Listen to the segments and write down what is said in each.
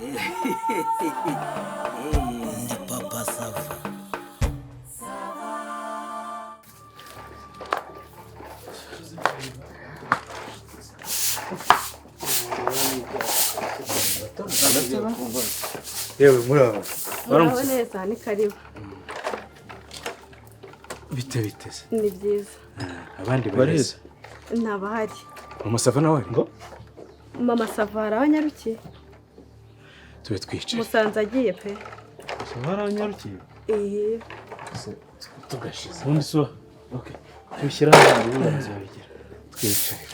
Ndi papa Sava. Yewe muraba. Muraho neza ni karibu. Bite. Ni byiza. Abandi bareza. Ntabahari. Mama Sava nawe ngo? Mama Sava arabanyarukiye. Tube twicaye. Musanze agiye pe. Sava aranyarukiye? tugashize. Ubundi so. Okay. Tubishyira hano uburanzi babigira. Twicaye.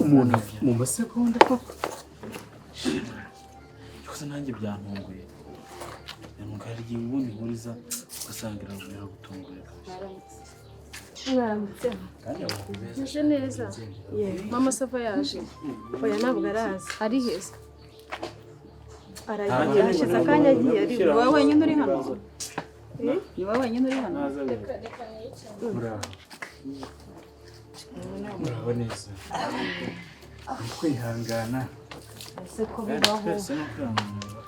Umuntu mu masegonda koko. Cyose nanjye byantunguye. Ntukarye ubundi nkuriza ugasangira ubera gutunguye kabisa. Mwaramutse. Muje neza. Mama Sava yaje. Oya ntabwo araza. Ari heza. Aragiye hashize akanya agiye ari Wowe wenyine uri hano. Ni wowe wenyine uri hano. Muraba neza. Kwihangana. ese ko bibaho. Ese no kwihangana.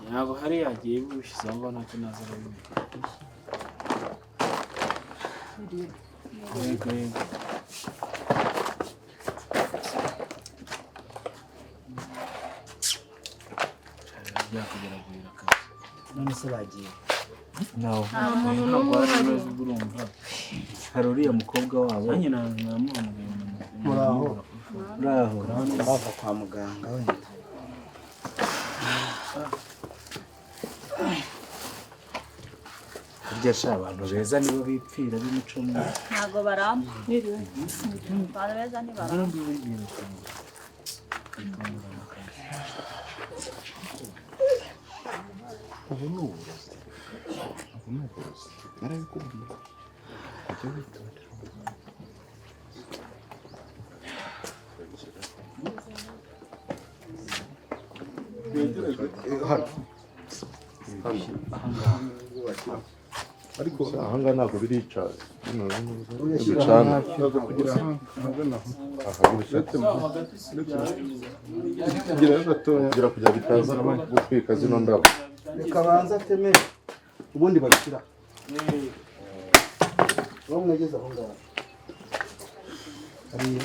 Ntabwo hari yagiye bushize ngo ntacyo naza arabimenya. Byakugeragurira akazi. None se bagiye. Ntabwo ari ibibazo urumva. Hari uriya mukobwa wabo. Nanjye namuhamagaye Muraho. Bava kwa muganga wenda. Burya sha abantu beza nibo bipfira b'imico myiza. Ntago baramba. Niriwe. Abantu beza ni baramba. Ubu ni uburozi. Narabikubwiye. Ujye witondera. Ariko ahangaha ntabwo birica bicana kugira kugira bitaza gutwika zino ndabo. Reka banza temere ubundi babishyira. Wowe mwageze aho ngaho. Ariyo.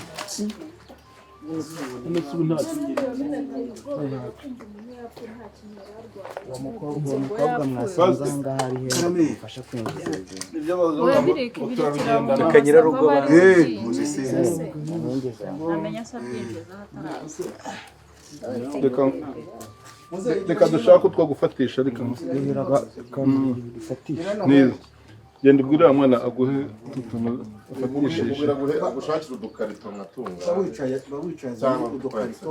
Uwo mukobwa mwasanze aha ngaha ari heza mufasha kwinjiza Reka nyirarugo Amenya se abyinjiza hataraza. Reka dushaka utwo gufatisha ariko neza. Genda ubwira mwana aguhe utuntu afatishije. Gushakira udukarito nkatunga. wicaye udukarito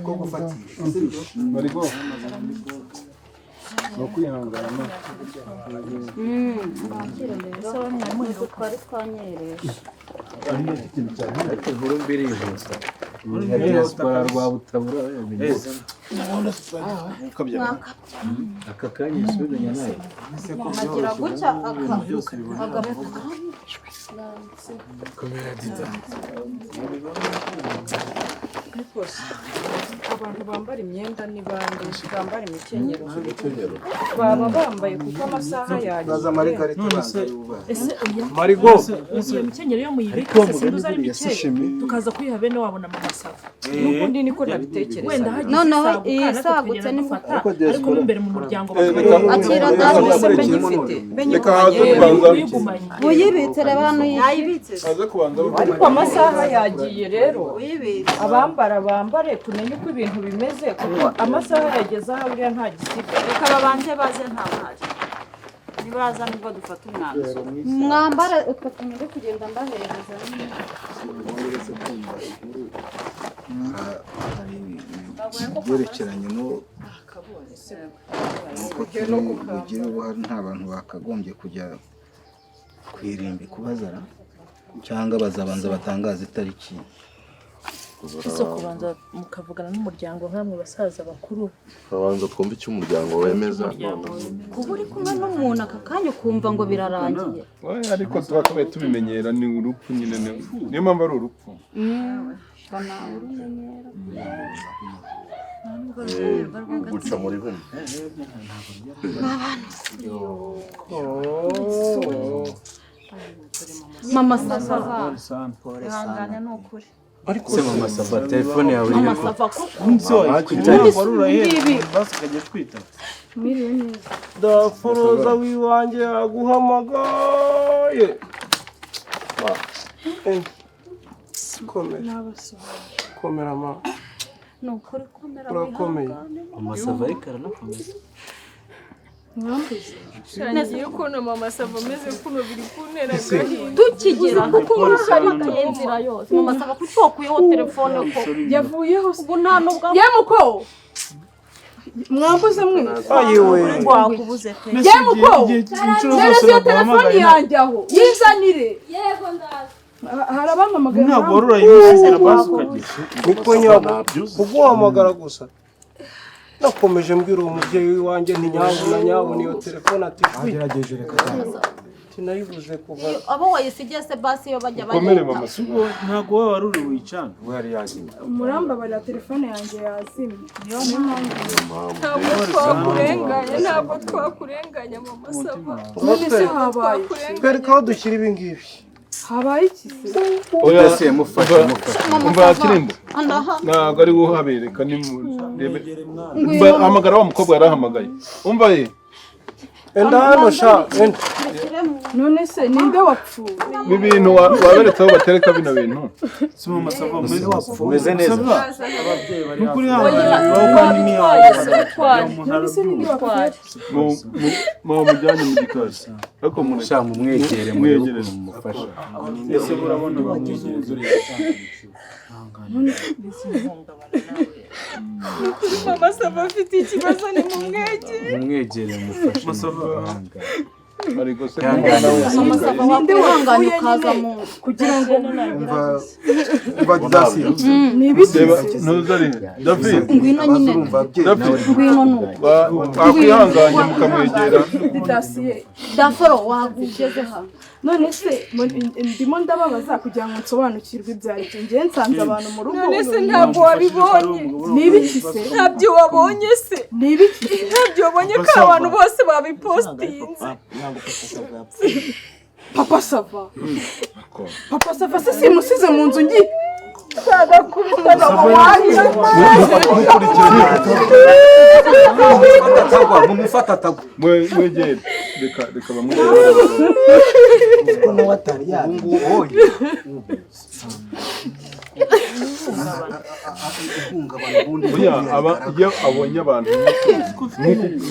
two gufatisha. Marigo. No kwihangana. Ese wowe mwari twari twanyereye. Ari ikintu cyane. Ariko inkuru mbiri yihuta. Diaspora rwa Butabura yamenyeze. Aka kanya isubiranya nayo. Agira gutya Abantu bambara imyenda ni bande bambara imikenyero baba bambaye kuko amasaha yagiye. ese Marigo. Iyo mikenyero yo muyibika sinduza ari bike tukaza kuyiha bene wabona Mama Sava. Nukundi niko nabitekereza. Wenda hagiye noneho isagutse ni ariko imbere mu muryango akira dawe se benyifite. Reka haze kubanza. uyibitse reba hano yayibitse. Haze kubanza. Ariko amasaha yagiye rero abambara bambare tumenye uko ibintu bimeze kuko amasaha yageze aho buriya nta gisiga. Reka babanje baze nta ntari. Nibaza nibwo dufata umwanzuro. Mwambara utwo tuntu kugenda mbahereza. Byerekeranye no kugira uruhare nta bantu bakagombye kujya kwirimbi kubazara cyangwa bazabanza batangaza itariki ese kubanza mukavugana n'umuryango nk'amwe basaza bakuru babanza twumva icyo umuryango wemeza kuba uri kumwe n'umuntu aka kanya ukumva ngo birarangiye ariko twakabaye tubimenyera ni urupfu nyine niyo mpamvu ari urupfu guca muri bumwe mama sava ihangane ni ukuri ariko se mama Sava telefone yawe mama sava kuko basikajya twita Mwiriwe neza. Daforoza wiwanjye aguhamagaye. Komera ma. ni ukuri komera Urakomeye. mama Sava ariko aranakomeza Ngiye ukuntu mama Sava ameze kuno biri kuntera agahinda. tukigera kuko hari inzira yose mama sava kuko wakuyeho telefone ko Yavuyeho ubu nta nubwo Yemuko. Mwambuze mwe. Ayiwe. wakubuze pe Yemuko. Ngerese telefone yanjye aho. Yizanire. Yego ndaza. Harabamamagara. ntabwo wari urayimuzira basukajya Niko nyabo. Kuguhamagara gusa. Nakomeje mbwira umubyeyi wanjye ntinyabona niyo telefone ati agerageje reka tinayibuze kuva abo wayisigiye se basi yo bajya komere mama Sava ntabwo wowe wari uri wicana we yari yagiye Umuramba bari telefone yanjye yazimye. Niyo mpamvu. Ntabwo twakurenganya mama Sava. None se habaye. twereka aho dushyira ibi ngibi. Habaye iki se? oya se mufashe umva kirimbo andaha ntabwo ari guhabereka ni hamagara wa mukobwa yarahamagaye umva ye Enda hano sha enda. None se ninde wapfuye? ibintu waberetse aho batereka bino bintu si mama Sava umeze neza nukuri hano kandi imiyawe None se ninde wapfuye? mujyanye mu gikari ariko sha mumwegere mwegereze mumufasha ese urabona bamwegereza Mama Sava afite ikibazo ni mu mwege. mumwegere mumufasha ariko se mama Sava wakwihangana ukaza mu Kugira ngo umva didasi ni ibiki? ntuzari David ngwino nyine ngwino nuko wakwihanganye mukamwegera Didasiye. daforo wagugeze hano None se ndimo ndababaza kugira ngo nsobanukirwe ibyo ari byo. Ngiye nsanze abantu mu rugo. None se ntabwo wabibonye. Ni ibiki se? Ntabyo wabonye se? Ni ibiki se? Ntabyo wabonye ko abantu bose babipostinze. Papa Sava. Papa Sava se simusize mu nzu ngi. Sada kubitana wanjye. mumufata tagwa mwegere reka bamwegere kono watari yangu oyi oya iyo abonye abantu nk'uko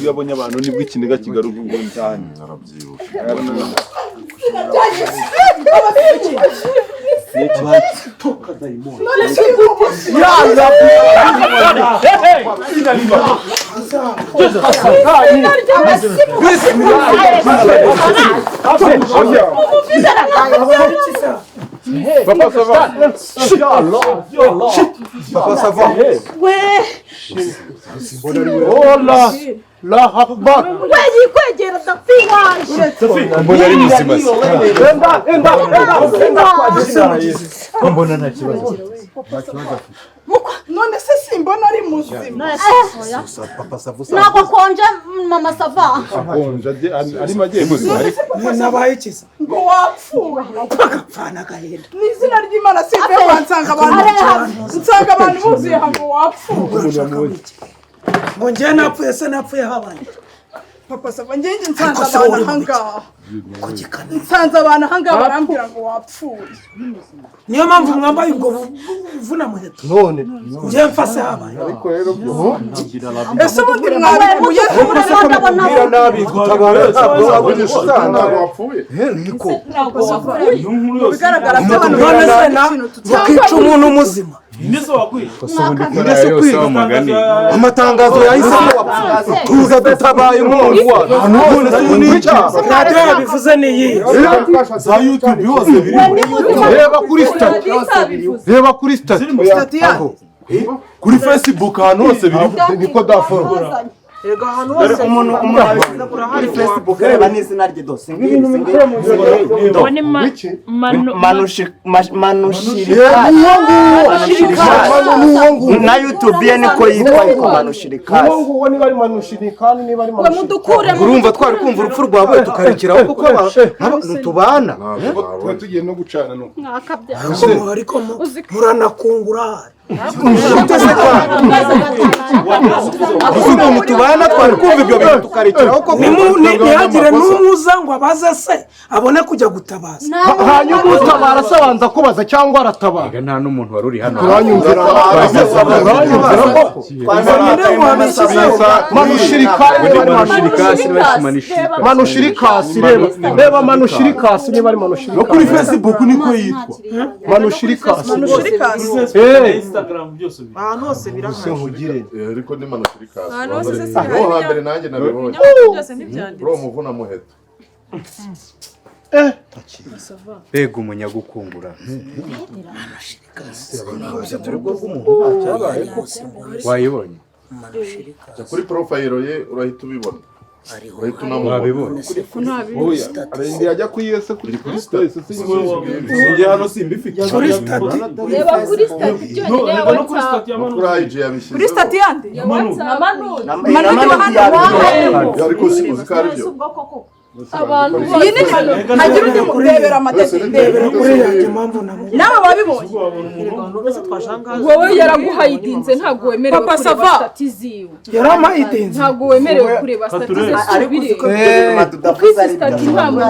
yabonye abantu nibwo ikiniga kigaruka ngo cyane Papa Sava. Papa Sava. Hola. La Akbar. weyi kwegera dafiwaje Mbona ari muzima. mbona nta kibazo None se simbona ari muzima. Papa Sava ntabwo konje mama Sava akonje ari magiye muzima ariko nabaye ikiza. Ngo wapfuye. Pagapfana gahenda. Ni izina ry'Imana sive bansanga abantu buzuye ngo wapfuye. Ngo njye napfuye se napfuye habanye. Papa Sava ngenge nsanze abantu ahangaha. Nsanze abantu ahangaha barambwira ngo wapfuye. Niyo mpamvu mwambaye ubwo buvuna muheto. None njye mfase habanye. ariko rero Ese ubundi mwabikuye Mbira nabi gutabara ntabwo abujishana wapfuye bigaragara ko abantu bakica umuntu muzima. Niso wakwiye. Amatangazo yahise tuza dutabaye umuntu wacu. None se unica. Radio yabivuze ni iyi. Za YouTube yose biri. Reba kuri stati. Reba kuri stati. Kuri Facebook ahantu hose biri. Niko daforo. Ego hano hose umuntu abishyize kuri Facebook reba n'izina rye dose na YouTube ye niko yitwa Manushirikasi uwo niba ari Manushirikani niba ari Manushirikani urumva twari kumva urupfu rwawe tukarekeraho kuko tubana tugiye no gucana no ariko muranakungura umuntu tubana twari kumva ibyo bintu tukarekeraho ko ntihagire n'umuza ngo abaze se abone kujya gutabaza hanyuma utabara se abanza kubaza cyangwa aratabara nta n'umuntu wari uri hano uranyumvira Manushirikasi reba Manushirikasi niba ari Manushirikasi no kuri Facebook niko yitwa Manushirikasi Instagram byose biri ahantu hose birahari ariko ni Manushirikasi ahantu hose se aho hambere nanjye nabibonye byose ntibyanditse bro muvuna muheto bega umunyagukungura wayibonye kuri profile ye urahita ubibona urahita unamubona oya arendi ajya kuyese kuri stati sinjye hano simbifite reba kuri stati byonyine ya WhatsApp kuri stati yande Manu ariko uzi ko ari byo abantu yine hagira undi murebera amatete nawe wabibonye wowe yaraguhayidinze ntago wemerewe kureba stati ziwe yaramahidinze ntago wemerewe kureba stati ze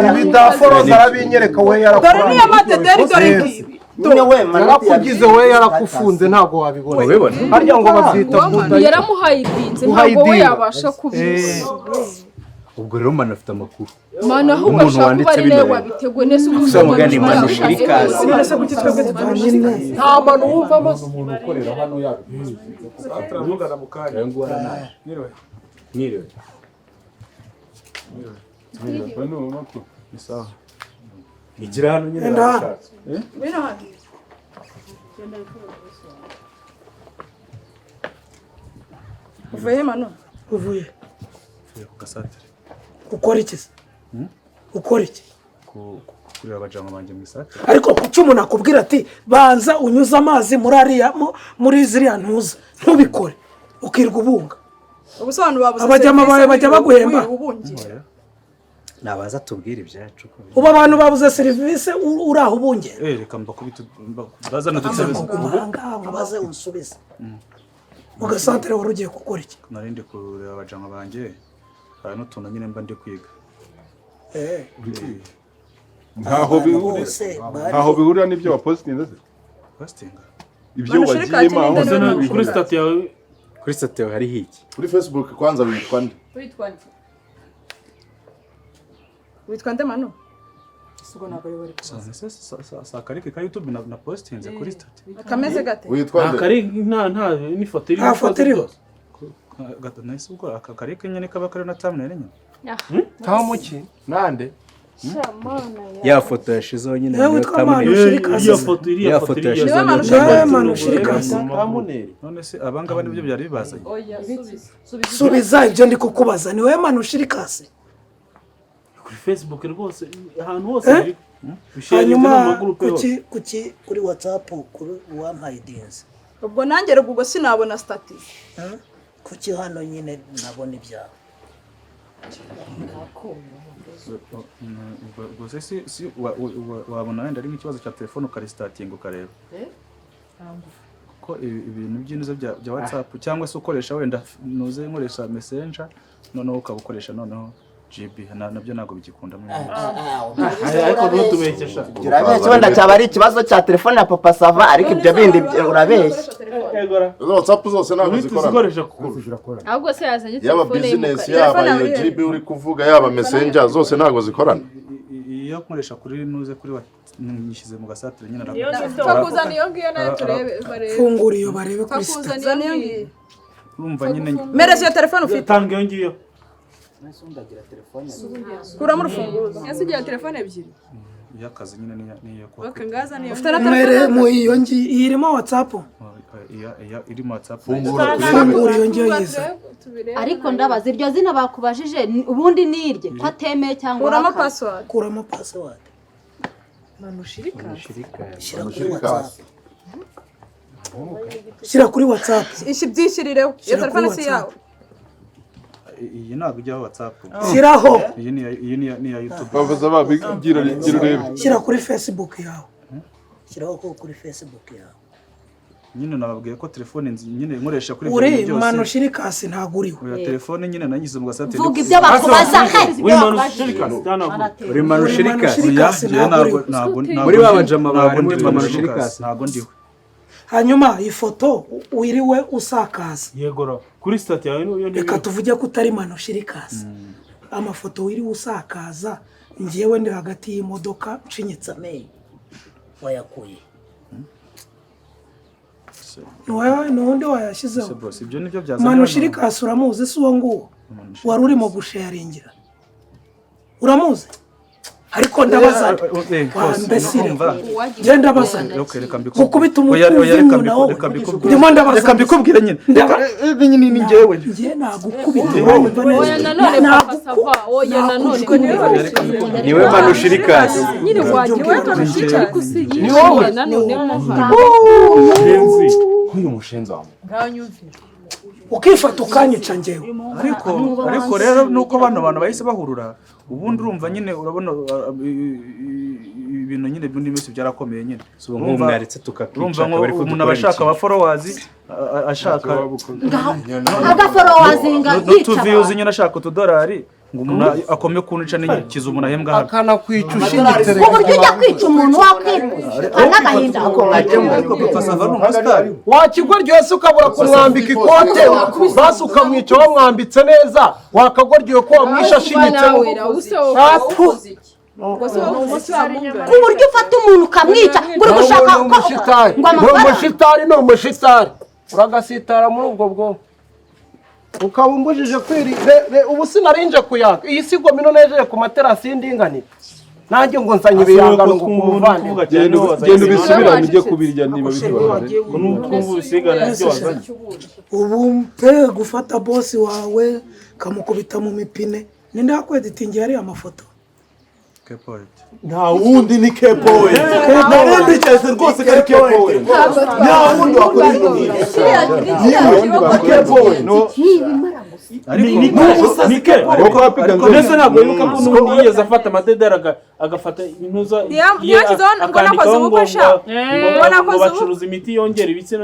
ibidaforoza arabinyereka we yarakora dore niyo matete dore ngibi yarakugize we yarakufunze ntago wabibona harya ngo babyita kuda yaramuhayidinze ntago we yabasha kubisa ubwo rero Manu afite amakuru Manu aho bashaka kuba ari nawe wabiteguye nese umugani Manushirikasi nta Manu wumva amaso umuntu ukorera hano yabi atramugana mukanya mwiriwe bano makuru isaha igira hano nyine nashatse bino hano uvuye Manu uvuye ku gasatere ukora iki ukora iki kureba abajama banje mu isate ariko kuki umuntu akubwira ati banza unyuze amazi muri ziriya ntuza ntubikore ukirwa ubunga ubusobanuro babuze abajama bawe bajya baguhemba nabaza tubwire ibyacu ubu abantu babuze serivisi uraho ubunge reka mbakubita bazana dutsebiza baze unsubize mu gasantere wari ugiye gukora iki narinde kureba abajama banje hari n'utuntu nyine mba ndi kwiga ntaho bihurira n'ibyo wapositinze postinga ibyo wagiyemo aho kuri stati yawe hari hiki kuri Facebook kwanza witwa nde witwa nde Manu sakareke ka YouTube na postinze kuri stati kameze gate witwa nde akari nta n'ifoto iri gato nahise ubwo aka kareke nyine kaba kari na thumbnail nyine nta muki nande ya foto yashizeho nyine niyo thumbnail ya foto yashizeho Manushirikasi none se abangaba nibyo byari bibazanye subiza ibyo ndi kukubaza ni wowe Manushirikasi kuri Facebook rwose ahantu hose hanyuma kuki kuri WhatsApp kuri wampayidinze ubwo nanjye ubwo sinabona stati kuki hano nyine nabona ibyawe gusa si wabona wenda ari nk'ikibazo cya telefone ukaristatinga ukareba ko ibintu by'inizo bya WhatsApp cyangwa se ukoresha wenda nuze nkoresha Messenger noneho ukabukoresha noneho GB nabyo nago bigikunda muri ariko ntutubekesha urabeshya wenda cyaba ari ikibazo cya telefone ya Papa Sava ariko ibyo bindi urabeshya WhatsApp zose ntabwo zikoresha ahubwo se yazanye yaba business yaba iyo GB uri kuvuga yaba Messenger zose ntabwo zikorana iyo nkoresha kuri nuze kuri nyishyize mu gasatire nyine fakuzana iyo ngiyo nayo turebe barebe fungura iyo barebe kuri sita fakuzana iyo ngiyo urumva nyine mereza iyo telefone ufite tanga iyo ngiyo kuramo urufunguzo ese ugira telefone ebyiri y'akazi nyine niyo kwa okay ngaza niyo ufite na telefone mu iyo ngiyo irimo WhatsApp irimo WhatsApp fungura iyo ngiyo yiza ariko ndabaza iryo zina bakubajije ubundi nirye ko atemeye cyangwa kuramo password kuramo password manushirika shyira kuri WhatsApp ishi byishirireho iyo telefone si yawe iyi ntabwo ijyaho WhatsApp shyiraho iyi ni ya YouTube bavuze babigira urebe shyira kuri Facebook yawe shyiraho ko kuri Facebook yawe nyine nababwiye ko telefone nyine nkoresha kuri uri manushirikasi ntago uriho oya telefone nyine nanyize mu gasatire vuga ibyo bakubaza uri manushirikasi ntabwo muri babanje amabare muri manushirikasi ntabwo ndiho hanyuma ifoto wiriwe usakaza yegora kuri stat yawe niyo reka tuvuge ko utari manushirikasi amafoto wiriwe usakaza ngiyewe ndi hagati y'imodoka nshinyitse amenyo wayakuye nundi wayashyizeho manushirikasi uramuzi si uwo nguwo wari urimo gusharingira uramuzi ariko ndabaza mbesire genda ndabaza gukubita umukunzi nawo ndimo ndabaza reka mbikubwire nyine nyine ni njyewe ngiye nagukubita oya nanone papa sava oya nanone niwe manushirikasi nyine wagiye manushirikasi ni wowe nanone mushenzi uyu mushenzi wawe nganyumvira ukifata ukanyica njyewe ariko rero nuko bano bantu bahise bahurura ubundi urumva nyine urabona ibintu nyine by'imisi byarakomeye nyine nk'umwaritse urumva ngo umuntu abashaka aba followers ashaka aga followers n'utuviews nyine ashaka $2 ngo umuntu akome kunica n'ikiza umuntu ahembwa hano akanakwica ushinyitse ku buryo ujya kwica umuntu wakwica n'agahinda ako mwajyemo ariko papa sava ni umustar wakigwa ryose ukabura kumwambika ikote basi ukamwica wamwambitse neza wakagorgiye ko wamwisha ashinyitse ku buryo ufata umuntu ukamwica uri gushaka ngo umushitari ni umushitari uragasitara muri ubwo bwoko ukaba umbujije ubu sinarinje kuyaka iyi si gomino nejeje ku materasi y'indinganire nanjye ngo nzanye ibihangano ngo kumuvane genda ubisubirane ujye kubirya niba bibabaje n'ukumva usigana ibyo wazanye ubu mpe gufata bosi wawe kamukubita mu mipine ninde wakweditingiye ari amafoto nta wundi ni K-Poet narundi cyase rwose kari K-Poet nta wundi wakora ibintu nike ndetse ntabwo yibuka ko n'ubundi yigeze afata amadedera agafata intuza akandikaho ngo bacuruza imiti yongera ibitsina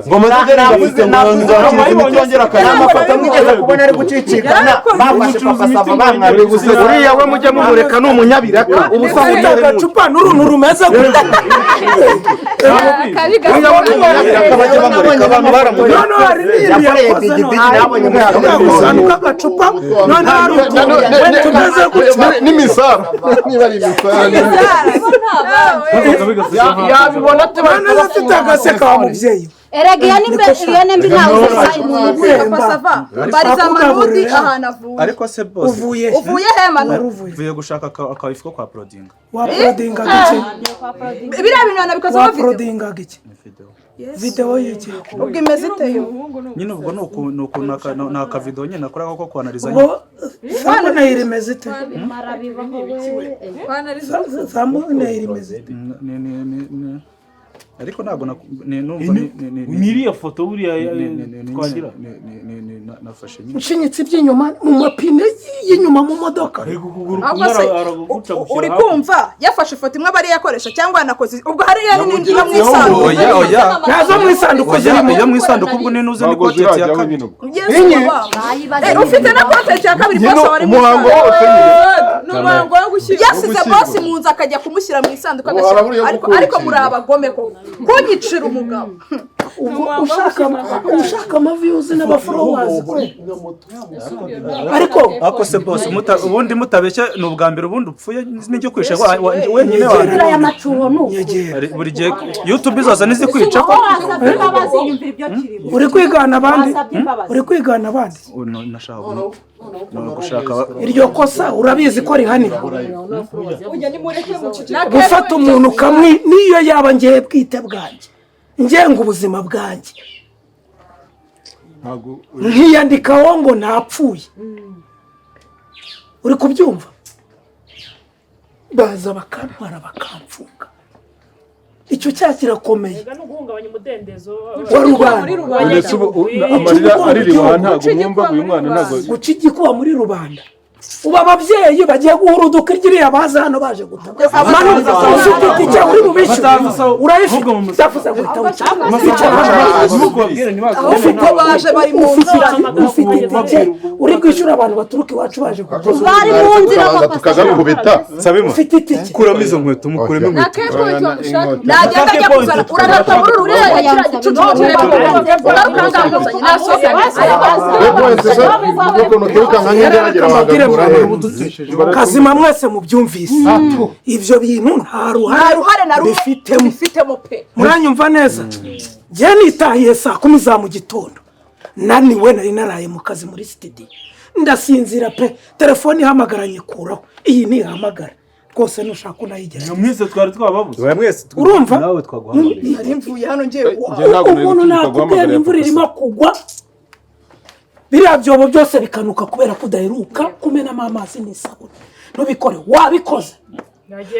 ngo amadedera yavuze ngo bacuruza imiti yongera akanamafata mwigeze kubona ari gucicikana bafashe papa sava bamwari gusa uriya we mujye mumureka ni umunyabiraka ubufite agacupa n'uruntu rumeze gutya bajya bamureka abantu baramureka yakoreye bigibigi nabonye gusanuka agacupa none hari ukuntu tumeze gutya n'imisara niba ari imisara yabibona ate bari afite agaseka wa mubyeyi erega iyo nembi ntawe papa sava bariza manudi ahantu avuye ariko se boss uvuye he manu uvuye gushaka akawifu ko kwa prodinga wa prodinga gike biriya bintu nabikoze wa prodinga gike video yiki ubwo imeze iteyo nyine ubwo nuko naka video nyine nakora ko kwanariza sambu na irimeze ite sambu na irimeze ite ariko ntabwo numva ni iriya foto buriya twagira nafashe nyine nshinyitse iby'inyuma mu mapine y'inyuma mu modoka uri kumva yafashe ifoto imwe bari yakoresha cyangwa yanakoze ubwo hari n'indi yo mu isanduku nazo mu isanduku yo mu isanduku ubwo ninuze ni content ya kabiri ufite na content ya kabiri boss wari mu umuhango wose n'umuhango wo gushyira yasize boss mu nzu akajya kumushyira mu isanduku ariko muri abagome ko kunyicira umugabo ushaka amaviyuzi n'abaforowazi ariko se bose ubundi mutabeshya ni ubwa mbere ubundi upfuye n'icyo kwisha wenyine buri gihe YouTube izaza nizikwica uri kwigana abandi gushaka iryo kosa urabizi ko rihanirwa gufata umuntu kamwe niyo yaba ngiye bwite bwanjye ngenga ubuzima bwanjye nkiyandikaho ngo napfuye uri kubyumva baza bakantwara bakamfunga icyo cyaha kirakomeye wa rubanda amarira aririwa ntabwo mwumva uyu mwana ntabwo guca igikuba muri rubanda ubu ababyeyi bagiye guhuruduka iryiriya baza hano baje gutaka ufite itike uri mu bicu urayifite ndavuze ngo ufite baje bari mu nzira ufite itike uri bwishyura abantu baturuka iwacu baje gutaka bari mu nzira tukazamukubita ufite itike kuramo izo nkweto mukuremo inkweto nagenda ajya kuzana urarata muri ruriya gicucu kazima mwese mubyumvise ibyo bintu nta ruhare bifitemo pe muranyumva neza njye nitahiye saa 10 za mu gitondo naniwe nari naraye mu kazi muri studio ndasinzira pe telefone ihamagaranye kuraho iyi ni ihamagara rwose nushaka unayigera mwese twari twababuze mwese urumva nawe twaguhamagaye nari mvuye hano ngiye umuntu nakubwira imvura irimo kugwa biriya byobo byose bikanuka kubera kudaheruka kumenamo amazi n'isabune ntubikore wabikoze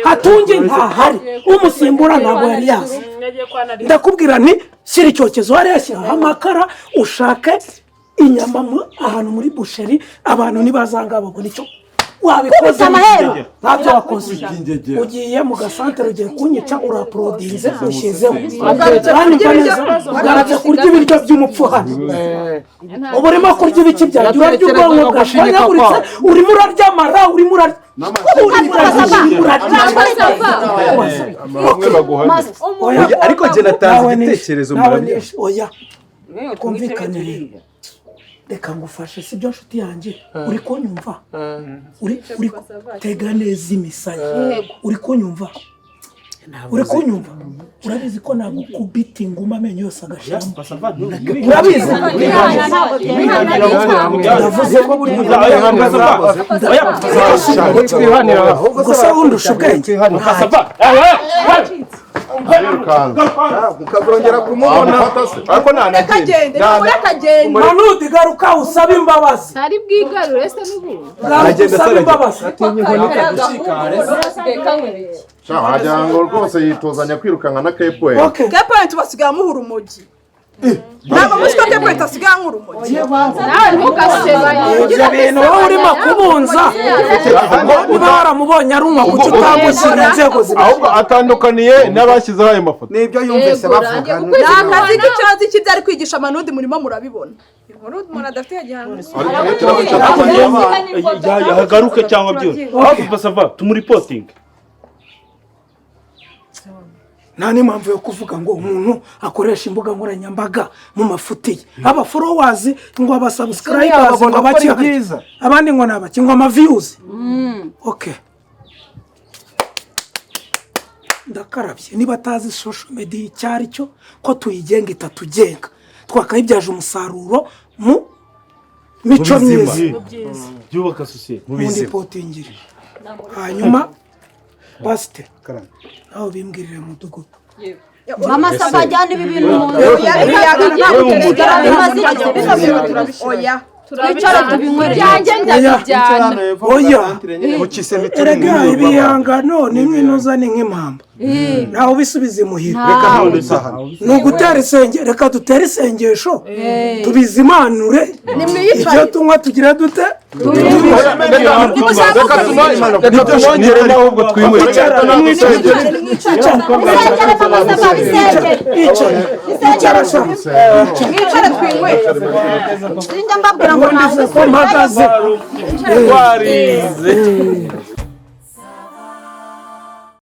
hatunge ntahari umusimbura ntabwo yari yazi ndakubwira nti shyira icyokezo hariya shyiraho amakara ushake inyama ahantu muri busheri abantu ntibazanga babona icyo wabikoze ntabyo wakoze ugiye mu gasantere ugiye kunyica uraporodinze ushyizeho kandi ugaragaza kurya ibiryo by'umupfu hano uba urimo kurya ibiki byanjye urarya ubwonko bwashanyaguritse urimo urarya amara urimo urarya ariko njye natanze igitekerezo oya kumvikane rero reka ngufashe si byo nshuti yanjye uri kunyumva uri tega neza imisaya uri kunyumva urabizi ko nagukubita inguma amenyo yose agashiramo urabizi ndavuze ko buri gusa undusha ubwenge ukazongera kumubona ariko ntanagenda manudi garuka usaba imbabazi ntari bwigarure se n'ubu usaba imbabazi wagira ngo rwose yitozanya kwirukanka na kepoye kepoye tubasigaye amuhura umugi ntabwo muzi ko kepoye asigaye amuhura umugi nawe ntugasebanye ibyo bintu wowe urimo kubunza niba waramubonye ari kuki utamushyira inzego ahubwo atandukaniye n'abashyizeho ayo mafoto nibyo yumvise bavuga ni akazi k'icazi cy'ibyo ari kwigisha amanudi murimo murabibona inkuru umuntu adafite yagihano yahagaruke cyangwa byose basava tumuripotinge nta n'impamvu yo kuvuga ngo umuntu akoresha imbuga nkoranyambaga mu mafuti ye abaforowazi ngo abasubscribers ngo baki byiza abandi ngo nabaki ngo amaviews okay ndakarabye niba atazi social media icyari cyo ko tuyigenga itatugenga twakayibyaje umusaruro mu mico myiza byubaka sosiyete mu reporting hanyuma pastor aho bimbwirira mu mudugudu mama saba ajyana ibi bintu mu nzu oya twicara tubinywere byanjye ndabijyana oya erega ibihangano ni nk'inoza ni nk'impamba nawe ubisubize imuhira ni ugutera isenge reka dutere isengesho tubizimanure ibyo tunywa tugira dute reka tumwongere n'ahubwo twimure icara twinywere sinjya mbabwira ngo mpagaze warize